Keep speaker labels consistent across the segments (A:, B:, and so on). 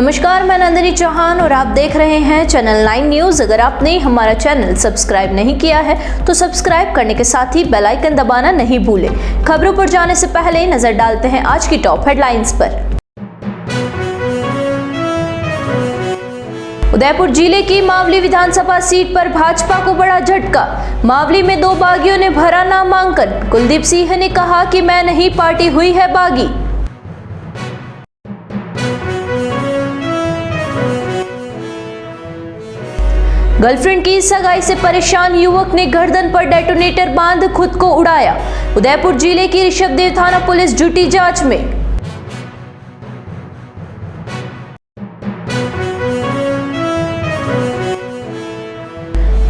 A: नमस्कार, मैं नंदिनी चौहान और आप देख रहे हैं चैनल 9 न्यूज। अगर आपने हमारा चैनल सब्सक्राइब नहीं किया है तो सब्सक्राइब करने के साथ ही बेल आइकन दबाना नहीं भूलें। खबरों पर जाने से पहले नजर डालते हैं आज की टॉप हेडलाइंस पर। उदयपुर जिले की मावली विधानसभा सीट पर भाजपा को बड़ा झटका। मावली में 2 बागियों ने भरा नामांकन। कुलदीप सिंह ने कहा कि मैं नहीं, पार्टी हुई है बागी। गर्लफ्रेंड की सगाई से परेशान युवक ने गर्दन पर डेटोनेटर बांध खुद को उड़ाया। उदयपुर जिले की ऋषभदेव थाना पुलिस जुटी जांच में।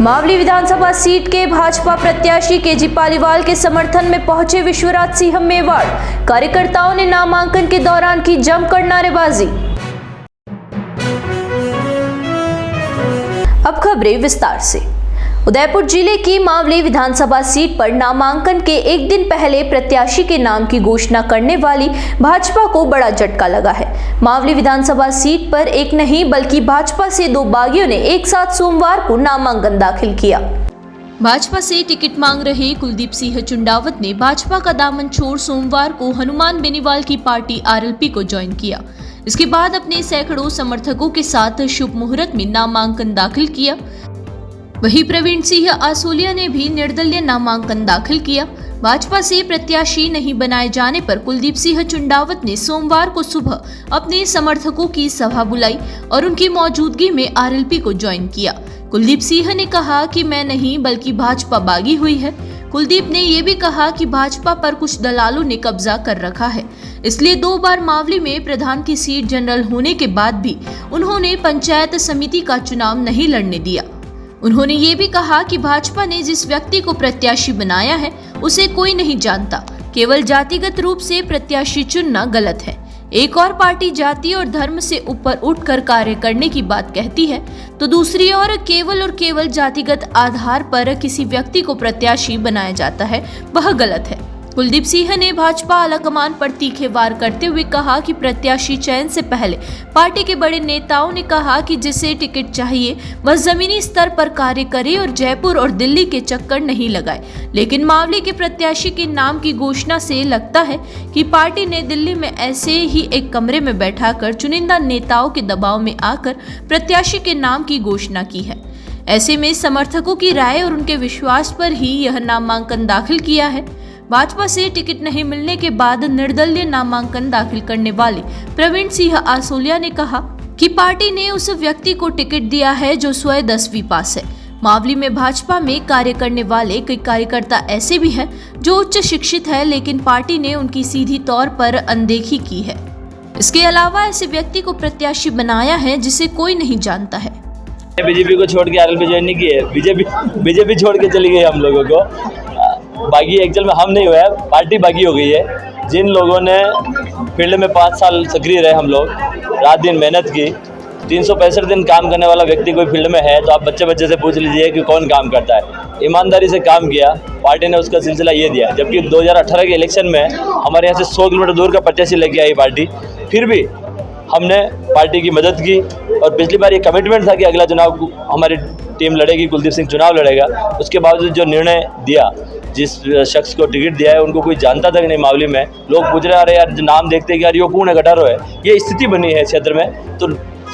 A: मावली विधानसभा सीट के भाजपा प्रत्याशी केजी पालीवाल के समर्थन में पहुंचे विश्वराज सिंह मेवाड़। कार्यकर्ताओं ने नामांकन के दौरान की जमकर नारेबाजी। अब खबरें विस्तार से। उदयपुर जिले की मावली विधानसभा सीट पर नामांकन के एक दिन पहले प्रत्याशी के नाम की घोषणा करने वाली भाजपा को बड़ा झटका लगा है। मावली विधानसभा सीट पर एक नहीं बल्कि भाजपा से 2 बागियों ने एक साथ सोमवार को नामांकन दाखिल किया। भाजपा से टिकट मांग रहे कुलदीप सिंह चुंडावत ने भाजपा का दामन छोड़ सोमवार को हनुमान बेनीवाल की पार्टी आरएलपी को ज्वाइन किया। इसके बाद अपने सैकड़ों समर्थकों के साथ शुभ मुहूर्त में नामांकन दाखिल किया। वहीं प्रवीण सिंह आसोलिया ने भी निर्दलीय नामांकन दाखिल किया। भाजपा से प्रत्याशी नहीं बनाए जाने पर कुलदीप सिंह चुंडावत ने सोमवार को सुबह अपने समर्थकों की सभा बुलाई और उनकी मौजूदगी में आरएलपी को ज्वाइन किया। कुलदीप सिंह ने कहा कि मैं नहीं बल्कि भाजपा बागी हुई है। कुलदीप ने ये भी कहा कि भाजपा पर कुछ दलालों ने कब्जा कर रखा है, इसलिए 2 बार मावली में प्रधान की सीट जनरल होने के बाद भी उन्होंने पंचायत समिति का चुनाव नहीं लड़ने दिया। उन्होंने ये भी कहा कि भाजपा ने जिस व्यक्ति को प्रत्याशी बनाया है उसे कोई नहीं जानता, केवल जातिगत रूप से प्रत्याशी चुनना गलत है। एक और पार्टी जाति और धर्म से ऊपर उठकर कार्य करने की बात कहती है तो दूसरी ओर केवल जातिगत आधार पर किसी व्यक्ति को प्रत्याशी बनाया जाता है, वह गलत है। कुलदीप सिंह ने भाजपा आलाकमान पर तीखे वार करते हुए कहा कि प्रत्याशी चयन से पहले पार्टी के बड़े नेताओं ने कहा कि जिसे टिकट चाहिए वह जमीनी स्तर पर कार्य करे और जयपुर और दिल्ली के चक्कर नहीं लगाए। लेकिन मावली के प्रत्याशी के नाम की घोषणा से लगता है कि पार्टी ने दिल्ली में ऐसे ही एक कमरे में बैठाकर चुनिंदा नेताओं के दबाव में आकर प्रत्याशी के नाम की घोषणा की है। ऐसे में समर्थकों की राय और उनके विश्वास पर ही यह नामांकन दाखिल किया है। भाजपा से टिकट नहीं मिलने के बाद निर्दलीय नामांकन दाखिल करने वाले प्रवीण सिंह आसोलिया ने कहा कि पार्टी ने उस व्यक्ति को टिकट दिया है जो स्वयं 10वीं पास है। मावली में भाजपा में कार्य करने वाले कई कार्यकर्ता ऐसे भी हैं जो उच्च शिक्षित है, लेकिन पार्टी ने उनकी सीधी तौर पर अनदेखी की है। इसके अलावा ऐसे व्यक्ति को प्रत्याशी बनाया है जिसे कोई नहीं जानता है।
B: बीजेपी को छोड़ के आरएलपी ज्वाइन नहीं की है। बीजेपी छोड़ के चली गई हम लोगों को। बागी एक्चुअल में हम नहीं हुए, पार्टी बागी हो गई है। जिन लोगों ने फील्ड में 5 साल सक्रिय रहे, हम लोग रात दिन मेहनत की, 365 दिन काम करने वाला व्यक्ति कोई फील्ड में है तो आप बच्चे से पूछ लीजिए कि कौन काम करता है। ईमानदारी से काम किया, पार्टी ने उसका सिलसिला ये दिया। जबकि 2018 के इलेक्शन में हमारे यहाँ से 100 किलोमीटर दूर का प्रत्याशी लेके आई पार्टी, फिर भी हमने पार्टी की मदद की। और पिछली बार ये कमिटमेंट था कि अगला चुनाव हमारी टीम लड़ेगी, कुलदीप सिंह चुनाव लड़ेगा। उसके बावजूद जो निर्णय दिया, जिस शख्स को टिकट दिया है उनको कोई जानता तक नहीं। मावली में लोग पूछ रहे, अरे यार नाम देखते कि यार ये कौन है, गटारो है। ये स्थिति बनी है क्षेत्र में। तो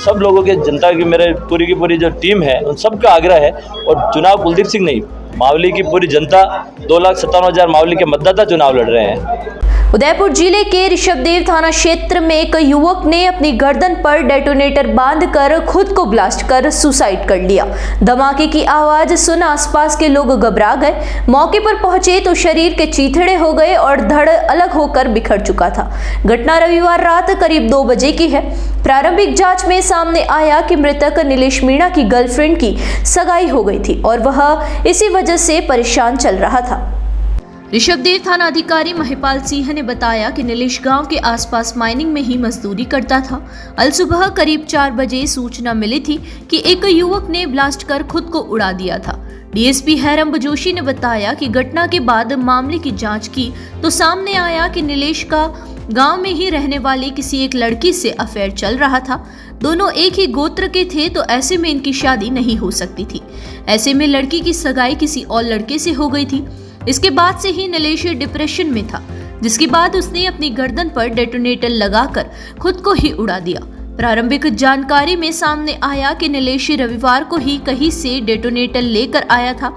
B: सब लोगों के, जनता की, मेरे पूरी की पूरी जो टीम है उन सबका आग्रह है। और चुनाव कुलदीप सिंह नहीं, मावली की पूरी जनता, 2,57,000 मावली के मतदाता चुनाव लड़ रहे हैं।
A: उदयपुर जिले के ऋषभदेव थाना क्षेत्र में एक युवक ने अपनी गर्दन पर डेटोनेटर बांधकर खुद को ब्लास्ट कर सुसाइड कर लिया। धमाके की आवाज सुन आसपास के लोग घबरा गए। मौके पर पहुंचे तो शरीर के चीथड़े हो गए और धड़ अलग होकर बिखर चुका था। घटना रविवार रात करीब 2 बजे की है। प्रारंभिक जांच में सामने आया कि मृतक नीलेश मीणा की गर्लफ्रेंड की सगाई हो गई थी और वह इसी वजह से परेशान चल रहा था। ऋषभदेव थाना अधिकारी महिपाल सिंह ने बताया कि नीलेश गांव के आसपास माइनिंग में ही मजदूरी करता था। अल सुबह करीब 4 बजे सूचना मिली थी कि एक युवक ने ब्लास्ट कर खुद को उड़ा दिया था। डीएसपी हैरंब जोशी ने बताया कि घटना के बाद मामले की जांच की तो सामने आया कि नीलेश का गांव में ही रहने वाली किसी एक लड़की से अफेयर चल रहा था। दोनों एक ही गोत्र के थे, तो ऐसे में इनकी शादी नहीं हो सकती थी। ऐसे में लड़की की सगाई किसी और लड़के से हो गई थी। इसके बाद से ही नीलेश डिप्रेशन में था, जिसके बाद उसने अपनी गर्दन पर डेटोनेटर लगाकर खुद को ही उड़ा दिया। प्रारंभिक जानकारी में सामने आया कि नीलेश रविवार को ही कहीं से डेटोनेटर लेकर आया था।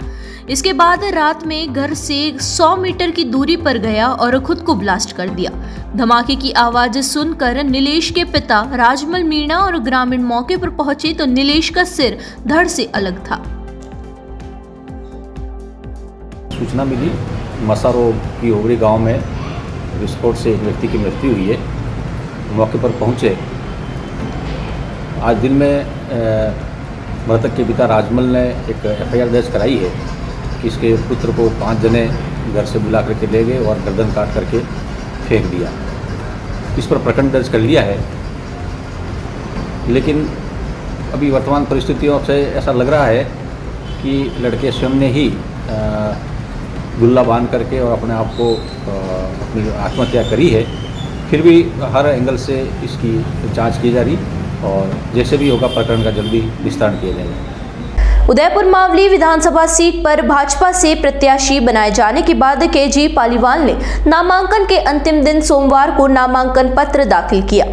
A: इसके बाद रात में घर से 100 मीटर की दूरी पर गया और खुद को ब्लास्ट कर दिया। धमाके की आवाज सुनकर नीलेश के पिता राजमल मीणा और ग्रामीण मौके पर पहुंचे तो नीलेश का सिर धड़ से अलग था।
C: सूचना मिली मसारो की ओगरी गांव में विस्फोट से एक व्यक्ति की मृत्यु हुई है। मौके पर पहुंचे। आज दिन में मृतक के पिता राजमल ने एक एफआईआर दर्ज कराई है कि इसके पुत्र को 5 जने घर से बुला करके ले गए और गर्दन काट करके फेंक दिया। इस पर प्रकरण दर्ज कर लिया है, लेकिन अभी वर्तमान परिस्थितियों से ऐसा लग रहा है कि लड़के स्वयं ने ही गुल्ला बांध करके और अपने आप को अपनी आत्महत्या करी है। फिर भी हर एंगल से इसकी जांच की जा रही और जैसे भी होगा प्रकरण का जल्दी विस्तारण किया जाएगा।
A: उदयपुर मावली विधानसभा सीट पर भाजपा से प्रत्याशी बनाए जाने के बाद केजी पालीवाल ने नामांकन के अंतिम दिन सोमवार को नामांकन पत्र दाखिल किया।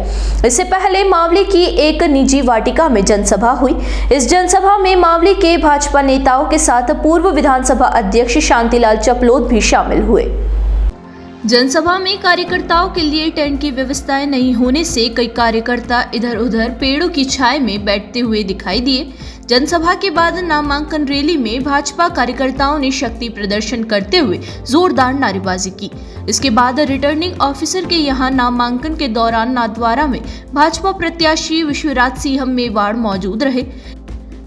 A: इससे पहले मावली की एक निजी वाटिका में जनसभा हुई। इस जनसभा में मावली के भाजपा नेताओं के साथ पूर्व विधानसभा अध्यक्ष शांतिलाल चपलोत भी शामिल हुए। जनसभा में कार्यकर्ताओं के लिए टेंट की व्यवस्थाएं नहीं होने से कई कार्यकर्ता इधर उधर पेड़ों की छाया में बैठते हुए दिखाई दिए। जनसभा के बाद नामांकन रैली में भाजपा कार्यकर्ताओं ने शक्ति प्रदर्शन करते हुए जोरदार नारेबाजी की। इसके बाद रिटर्निंग ऑफिसर के यहां नामांकन के दौरान नाथद्वारा में भाजपा प्रत्याशी विश्वराज सिंह मेवाड़ मौजूद रहे।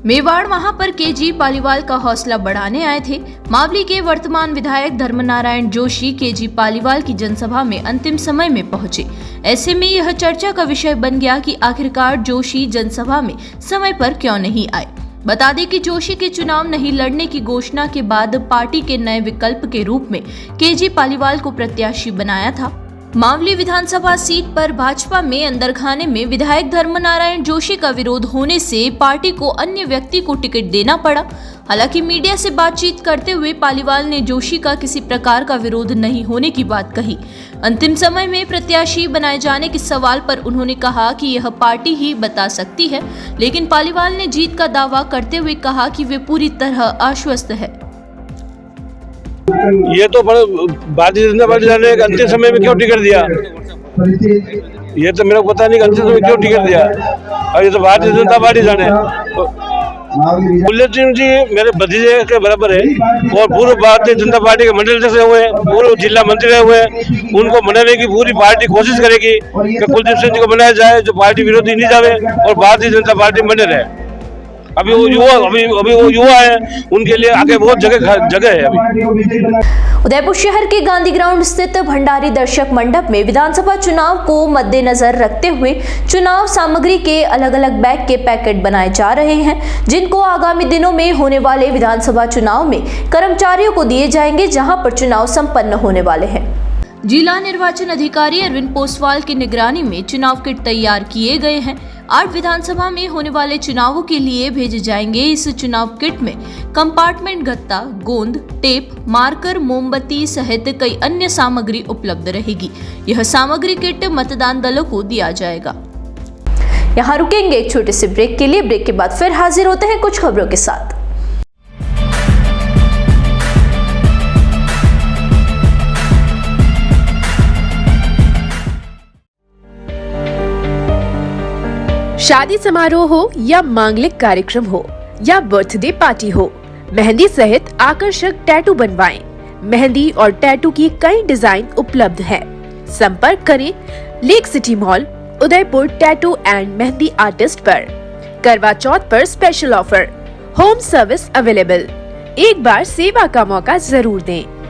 A: मेवाड़ वहां पर केजी पालीवाल का हौसला बढ़ाने आए थे। मावली के वर्तमान विधायक धर्मनारायण जोशी केजी पालीवाल की जनसभा में अंतिम समय में पहुंचे। ऐसे में यह चर्चा का विषय बन गया कि आखिरकार जोशी जनसभा में समय पर क्यों नहीं आए। बता दें कि जोशी के चुनाव नहीं लड़ने की घोषणा के बाद पार्टी के नए विकल्प के रूप में केजी पालीवाल को प्रत्याशी बनाया था। मावली विधानसभा सीट पर भाजपा में अंदरखाने में विधायक धर्मनारायण जोशी का विरोध होने से पार्टी को अन्य व्यक्ति को टिकट देना पड़ा। हालांकि मीडिया से बातचीत करते हुए पालीवाल ने जोशी का किसी प्रकार का विरोध नहीं होने की बात कही। अंतिम समय में प्रत्याशी बनाए जाने के सवाल पर उन्होंने कहा कि यह पार्टी ही बता सकती है, लेकिन पालीवाल ने जीत का दावा करते हुए कहा कि वे पूरी तरह आश्वस्त है।
D: ये तो भारतीय जनता पार्टी जाने अंतिम समय में क्यों टिकट दिया, ये तो मेरे को पता नहीं अंतिम समय क्यों टिकट दिया। और ये तो भारतीय जनता पार्टी जाने। बुल्ले सिंह जी मेरे भतीजे के बराबर है और पूर्व भारतीय जनता पार्टी के मंडल अध्यक्ष हुए हैं, पूर्व जिला मंत्री रहे हुए हैं। उनको बनाने की पूरी पार्टी कोशिश करेगी कि कुलदीप सिंह जी को बनाया जाए जो पार्टी विरोधी नहीं जावे और भारतीय जनता पार्टी बने रहे। अभी वो युवा है, उनके लिए आगे बहुत जगह है। अभी
A: उदयपुर शहर के गांधी ग्राउंड स्थित भंडारी दर्शक मंडप में विधानसभा चुनाव को मद्देनजर रखते हुए चुनाव सामग्री के अलग अलग बैग के पैकेट बनाए जा रहे हैं, जिनको आगामी दिनों में होने वाले विधानसभा चुनाव में कर्मचारियों को दिए जाएंगे, जहां पर चुनाव संपन्न होने वाले हैं। जिला निर्वाचन अधिकारी अरविंद पोसवाल की निगरानी में चुनाव किट तैयार किए गए हैं। 8 विधानसभा में होने वाले चुनावों के लिए भेजे जाएंगे। इस चुनाव किट में कंपार्टमेंट गत्ता, गोंद, टेप, मार्कर, मोमबत्ती सहित कई अन्य सामग्री उपलब्ध रहेगी। यह सामग्री किट मतदान दलों को दिया जाएगा। यहाँ रुकेंगे एक छोटे से ब्रेक के लिए। ब्रेक के बाद फिर हाजिर होते हैं कुछ खबरों के साथ।
E: शादी समारोह हो या मांगलिक कार्यक्रम हो या बर्थडे पार्टी हो, मेहंदी सहित आकर्षक टैटू बनवाएं। मेहंदी और टैटू की कई डिजाइन उपलब्ध हैं। संपर्क करें lake city mall, Udaipur tattoo and mehndi artist पर। करवा चौथ पर special offer, home service available. एक बार सेवा का मौका जरूर दें।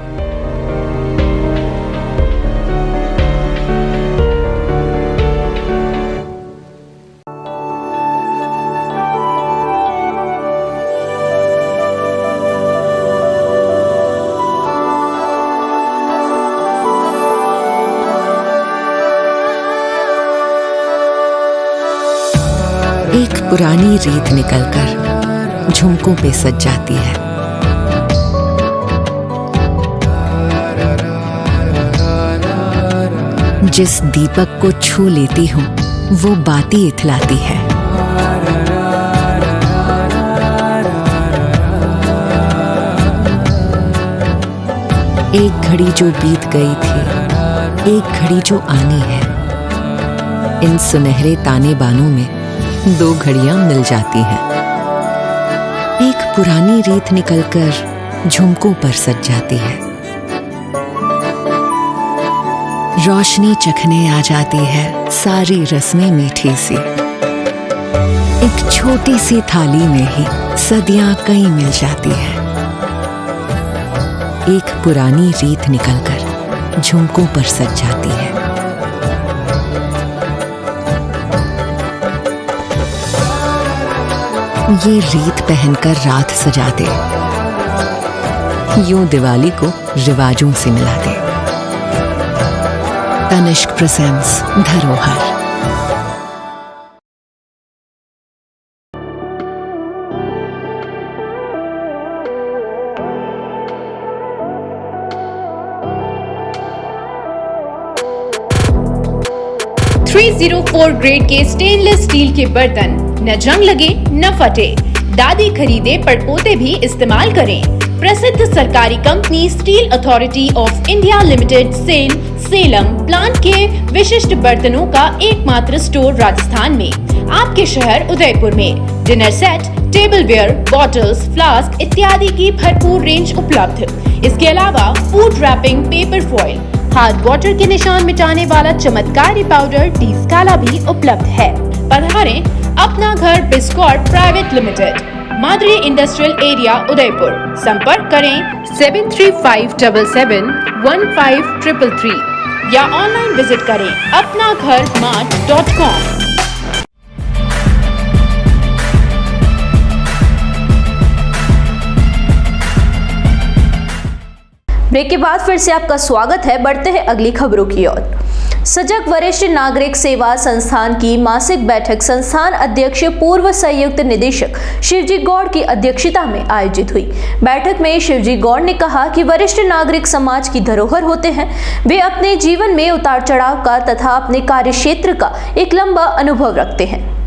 F: एक पुरानी रीत निकलकर झुमकों पे सज जाती है। जिस दीपक को छू लेती हूँ वो बाती इतलाती है। एक घड़ी जो बीत गई थी, एक घड़ी जो आनी है, इन सुनहरे ताने बानों में दो घड़ियां मिल जाती हैं। एक पुरानी रीत निकलकर झुमकों पर सज जाती है। रोशनी चखने आ जाती है सारी रस्में मीठी सी। एक छोटी सी थाली में ही सदियां कई मिल जाती है। एक पुरानी रीत निकलकर झुमकों पर सज जाती है। ये रीत पहनकर रात सजा दे, यूं दिवाली को रिवाजों से मिला दे। तनिष्क प्रेजेंट्स धरोहर।
E: .304 ग्रेड के स्टेनलेस स्टील के बर्तन न जंग लगे न फटे। दादी खरीदे पड़पोते भी इस्तेमाल करें। प्रसिद्ध सरकारी company steel authority of India limited Salem plant के विशिष्ट बर्तनों का एकमात्र स्टोर राजस्थान में, आपके शहर उदयपुर में। Dinner set, tableware, bottles, flask इत्यादि की भरपूर रेंज उपलब्ध। इसके अलावा food wrapping, paper foil, hard water के निशान मिटाने वाला चमत्कारी पाउडर टी स्काला भी उपलब्ध है। पधारें अपना घर Biscot private limited, Madri industrial area Udaipur. संपर्क करें 7357715333 या ऑनलाइन विजिट करें apnagharmart.com।
A: ब्रेक के बाद फिर से आपका स्वागत है। बढ़ते हैं अगली खबरों की ओर। सजग वरिष्ठ नागरिक सेवा संस्थान की मासिक बैठक संस्थान अध्यक्ष पूर्व संयुक्त निदेशक शिवजी गौड़ की अध्यक्षता में आयोजित हुई। बैठक में शिवजी गौड़ ने कहा कि वरिष्ठ नागरिक समाज की धरोहर होते हैं। वे अपने जीवन में उतार चढ़ाव का तथा अपने कार्य क्षेत्र का एक लंबा अनुभव रखते हैं।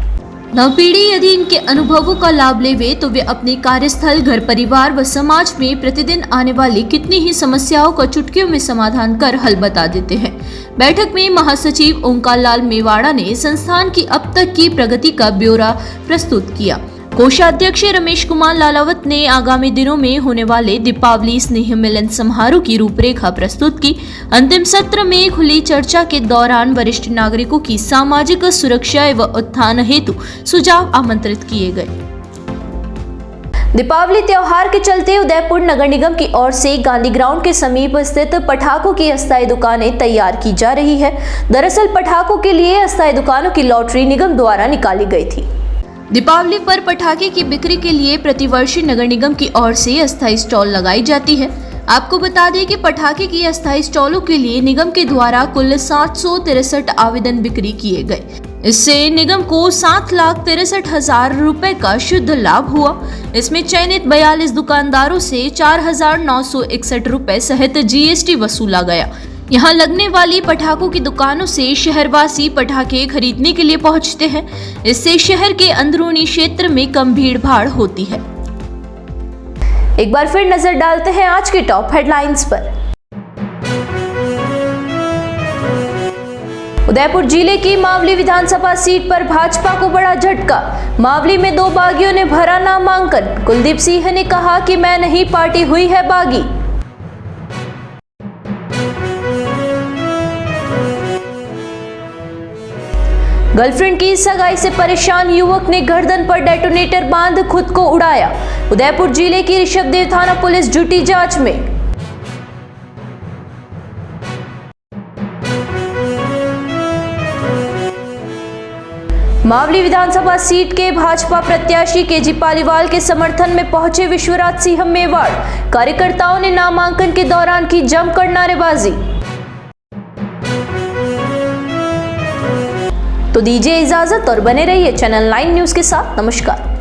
A: नवपीढ़ी यदि इनके अनुभवों का लाभ लेवे तो वे अपने कार्यस्थल, घर परिवार व समाज में प्रतिदिन आने वाली कितनी ही समस्याओं का चुटकियों में समाधान कर हल बता देते हैं। बैठक में महासचिव ओंकार लाल मेवाड़ा ने संस्थान की अब तक की प्रगति का ब्यौरा प्रस्तुत किया। कोषाध्यक्ष रमेश कुमार लालावत ने आगामी दिनों में होने वाले दीपावली स्नेह मिलन समारोह की रूपरेखा प्रस्तुत की। अंतिम सत्र में खुली चर्चा के दौरान वरिष्ठ नागरिकों की सामाजिक सुरक्षा एवं उत्थान हेतु सुझाव आमंत्रित किए गए। दीपावली त्योहार के चलते उदयपुर नगर निगम की ओर से गांधी ग्राउंड के समीप स्थित पटाखों की अस्थायी दुकानें तैयार की जा रही है। दरअसल पटाखों के लिए अस्थायी दुकानों की लॉटरी निगम द्वारा निकाली गई थी। दीपावली पर पटाखे की बिक्री के लिए प्रतिवर्ष नगर निगम की ओर से अस्थायी स्टॉल लगाई जाती है। आपको बता दें कि पटाखे की अस्थायी स्टॉलों के लिए निगम के द्वारा कुल 763 आवेदन बिक्री किए गए। इससे निगम को 7,63,000 रुपए का शुद्ध लाभ हुआ। इसमें चयनित 42 दुकानदारों से 4,961 रुपए सहित जीएसटी वसूला गया। यहाँ लगने वाली पटाखों की दुकानों से शहरवासी पटाखे खरीदने के लिए पहुँचते हैं। इससे शहर के अंदरूनी क्षेत्र में कम भीड़ भाड़ होती है। एक बार फिर नजर डालते हैं आज के टॉप हेडलाइंस पर। उदयपुर जिले की मावली विधानसभा सीट पर भाजपा को बड़ा झटका। मावली में 2 बागियों ने भरा नामांकन। कुलदीप सिंह ने कहा कि मैं नहीं, पार्टी हुई है बागी। गर्लफ्रेंड की सगाई से परेशान युवक ने गर्दन पर डेटोनेटर बांध खुद को उड़ाया। उदयपुर जिले की ऋषभदेव थाना पुलिस जुटी जांच में। मावली विधानसभा सीट के भाजपा प्रत्याशी केजी पालीवाल के समर्थन में पहुंचे विश्वराज सिंह मेवाड़। कार्यकर्ताओं ने नामांकन के दौरान की जमकर नारेबाजी। तो दीजिए इजाजत और बने रहिए चैनल 9 न्यूज के साथ। नमस्कार।